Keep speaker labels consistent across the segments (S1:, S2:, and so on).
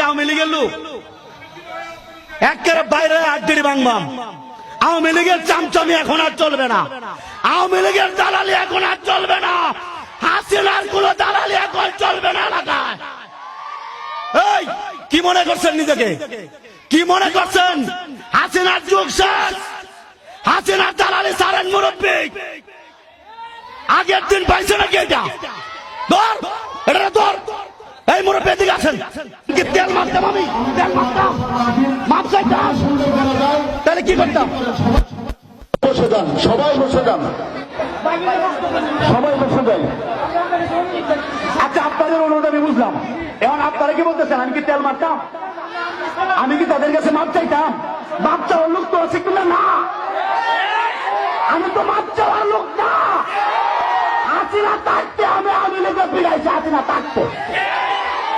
S1: আওয়ামী লীগের লোক, একেবারে বাইরে আড্ডির বাংবাম। আওয়ামী লীগের চামচামি এখন আর চলবে না, আওয়ামী লীগের দালালি এখন আর চলবে না, হাসিনার কোন দালালি এখন চলবে না এলাকায়। এই কি মনে করছেন নিজেকে? কি মনে করছেন হাসিনার যুগ শেষ? হাসিনার দালালি সারেন মুরব্বী। আগের দিন পাইছে নাকি এটা? ধর এটা ধর। এই মুরব্বী এদিকে আছেন। কি তেল মারতাম আমি, তেল মারতাম, মাপ চাইতাম, তাহলে কি করতাম?
S2: বসে যান, সবাই বসে যান, সবাই বসে যান।
S3: আচ্ছা, আপনাদের অনুরোধ আমি বুঝলাম। এখন আপনারা কি বলতেছেন আমি কি তেল মারতাম? আমি কি তাদের কাছে মাপ চাইতাম? মাপ চাওয়ার লোক তো আছে কিনা? না, আমি তো মাপ চাওয়ার লোক না। হাসিনা থাকতে আমি আওয়ামী লীগে ফিরাইছি, হাসিনা থাকতে।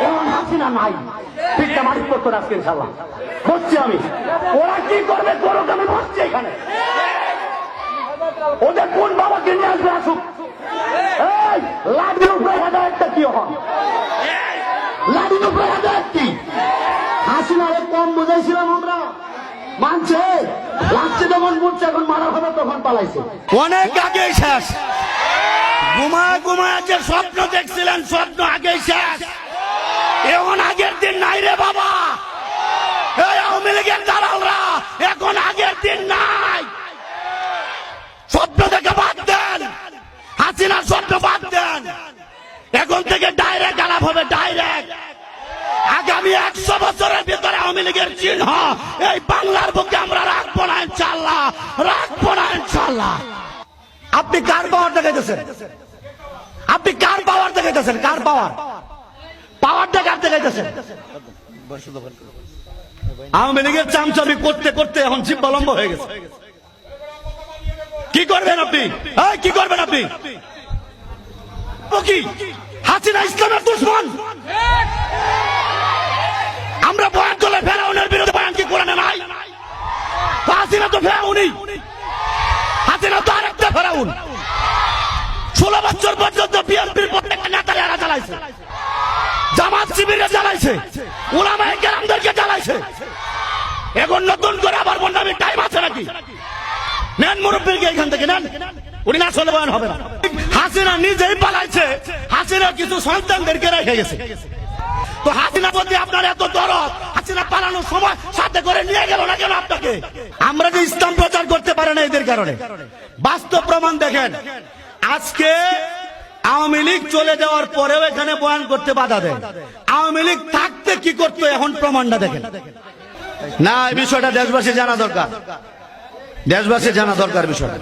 S3: এখন হাসিনা নাই, ঠিকটা মালিক করতো না। আজকে ইনশাল্লাহ বসছি আমি, ওরা কি করবে করুক, আমি বসছি এখানে। ওদের কোন বাবাকে নিয়ে আসবে আসুক। এই লাঠির উপরে হেদায়েতটা কি হন? লাঠির উপরে হেদায়েত কি? হাসিনারে কম বুঝাইছিলাম আমরা, মানছে। লাগছে যখন বুঝছে এখন মারা হবে তখন পালাইছে।
S1: অনেক আগে শেষ। ঘুমায় ঘুমায় যে স্বপ্ন দেখছিলেন, স্বপ্ন আগে শেষ। এখন আগের দিন নাই রে বাবা। এই আওয়ামী লীগের দালালরা এখন আগের দিন নাই। স্বপ্ন দেখে বাদ দেন, হাসিনার স্বপ্ন বাদ দেন। এখন থেকে ডাইরেক্ট আলাপ হবে, ডাইরেক্ট। আগামী 100 বছরের ভিতরে আওয়ামী লীগের চিহ্ন এই বাংলার বুকে আমরা রাখবো না ইনশাল্লাহ, রাখবো না ইনশাল্লাহ। আপনি কার পাওয়ার দেখাইতেছেন? আপনি কার পাওয়ার দেখাইতেছেন? কার পাওয়ার? পাওয়ারটা কার দেখাইতেছেন? আওয়ামী লীগের চামচামি করতে করতে এখন জিব্বা লম্বা হয়ে গেছে। কি করবেন আপনি? কি করবেন আপনি? কি হাসিনা ইসলামের দুশমন? আমরা বয়ান করলে ফেরাউনের বিরুদ্ধে বয়ান কি কোরআনে নাই? হাসিনা তো ফেরাউনই, হাসিনা তো আরেকটা ফেরাউন। 16 বছর পর্যন্ত বিএনপির প্রত্যেকটা নেতারা চালাইছে, জামাত শিবিরে চালাইছে, উলামায়ে কেরামদেরকে চালাইছে। এখন নতুন করে আবার বন্যামি টাইম আছে নাকি? নেন মুরব্বীকে এখান থেকে নেন, উনি না চলে বয়ান হবে না। হাসিনা নিজেই পালাইছে, হাসিনা কিছু সন্তানদেরকে রেখে গেছে। তো হাসিনা প্রতি আপনার এত দরদ, হাসিনা পালানোর সময় সাথে করে নিয়ে গেল না কেন আপনাকে? আমরা যে ইসলাম প্রচার করতে পারে না এদের কারণে। বাস্তব প্রমাণ দেখেন। আজকে আওয়ামী লীগ চলে যাওয়ার পরেও এখানে বয়ান করতে বাধা দেয়। আওয়ামী লীগ থাকতে কি করতো এখন প্রমাণটা দেখেন। না, এই বিষয়টা দেশবাসী জানা দরকার, দেশবাসী জানা দরকার বিষয়টা।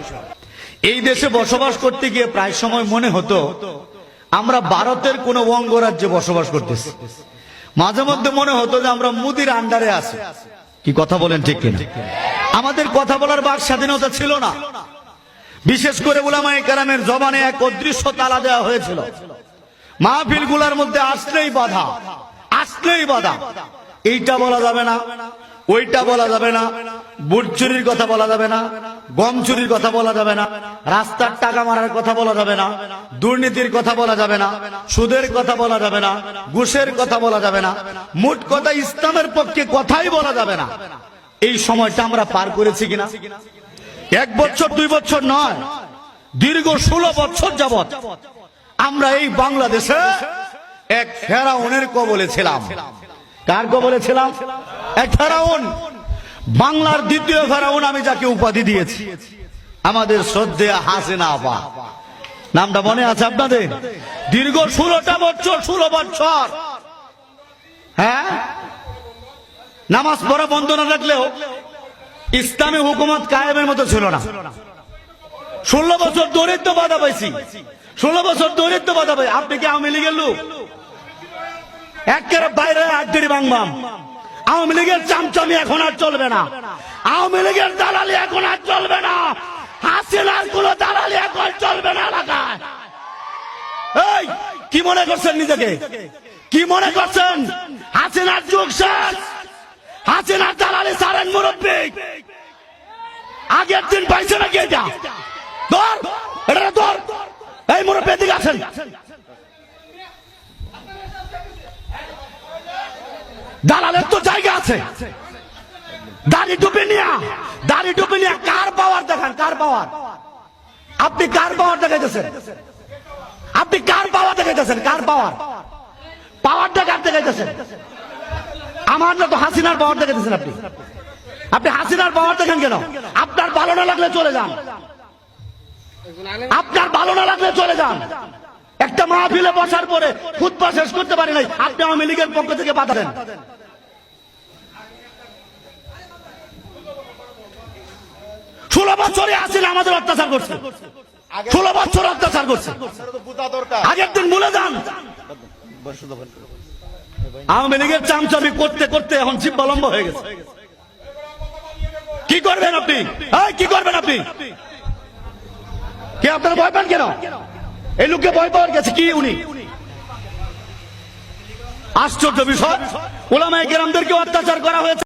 S1: এই দেশে বসবাস করতে গিয়ে প্রায় সময় মনে হতো আমরা ভারতের কোন অঙ্গরাজ্যে বসবাস করতেছি। মাঝে মধ্যে মনে হতো যে আমরা মোদির আন্ডারে আছি। কি কথা বলেন ঠিক কিনা? আমাদের কথা বলার বাক স্বাধীনতা ছিল না। বিশেষ করে উলামায়ে কেরামের জবানে এক অদৃশ্য তালা দেওয়া হয়েছিল। মাহফিল গুলার মধ্যে আসলেই বাধা, আসলেই বাধা। এইটা বলা যাবে না, ওইটা বলা যাবে না, বুট চুরির কথা বলা যাবে না, গম চুরির কথা বলা যাবে না, রাস্তার টাকা মারার কথা বলা যাবে না, দুর্নীতির কথা বলা যাবে না, সুদের কথা বলা যাবে না, ঘুষের কথা বলা যাবে না, মোট কথা ইসলামের পক্ষে কথাই বলা যাবে না। এই সময়টা আমরা পার করেছি কিনা? 1 বছর 2 বছর নয়, দীর্ঘ 16 বছর যাবৎ আমরা এই বাংলাদেশে এক ফেরাউনের কবলে ছিলাম। কার কবলে ছিলাম? এক ফেরাউন। বাংলার দ্বিতীয় ফেরাউন আমি যাকে উপাধি দিয়েছি, আমাদের শ্রদ্ধেয় হাসিনা আপা। নামটা মনে আছে আপনাদের? দীর্ঘ 16টা বছর, 16 বছর, হ্যাঁ, নামাজ পড়া বন্ধ না রাখলেও ইসলামী হুকুমত কায়েমের মতো ছিল না। 16 বছর দরিদ্র বাধা পাইছি, 16 বছর দরিদ্র বাধা পাই। আপনি কি আওয়ামী লীগের লোক? একেবারে বাইরে আড্ডির বাংবাম। আওয়ামী লীগের চামচামি এখন আর চলবে না, আওয়ামী লীগের দালালি এখন আর চলবে না, হাসিনার কোন দালালি এখন চলবে না এলাকায়। এই কি মনে করছেন নিজেকে? কি মনে করছেন হাসিনার যুগ শেষ? হাসিনার দালালি সারেন মুরব্বী। আগের দিন পাইছে নাকি এটা? ধর এটা ধর। এই মুরব্বী এদিকে আছেন। দালালের তো জায়গা আছে। দাড়ি টুপি নিয়ে কার পাওয়ার দেখান, কার পাওয়ার? আপনি কার পাওয়ার দেখাইতেছেন? আপনি কার পাওয়ার দেখাইতেছেন? কার পাওয়ার? পাওয়ারটা কার দেখাইতেছেন? আমার না তো হাসিনার পাওয়ার দেখাইতেছেন। আপনি হাসিনার পাওয়ার দেখেন কেন? আপনার ভালো না লাগলে চলে যান, আপনার ভালো না লাগলে চলে যান। একটা মাহফিলে বসার পরে খুতবা শেষ করতে পারি নাই, আপনি আওয়ামী লীগের পক্ষ থেকে বাধা দেন। 16 বছরে আসলে আমাদের অত্যাচার করছে, 16 বছর অত্যাচার করছে। আগের দিন ভুলে যান। আওয়ামী লীগের চামচামি করতে করতে এখন জিব্বা লম্বা হয়ে গেছে। কি করবেন আপনি? কি করবেন আপনি? কে আপনারা ভয় পান কেন? এই লোককে ভয় পাওয়ার গেছে কি? উনি আশ্চর্য বিষয়, ওলামায়ে কেরামদেরকে অত্যাচার করা হয়েছে।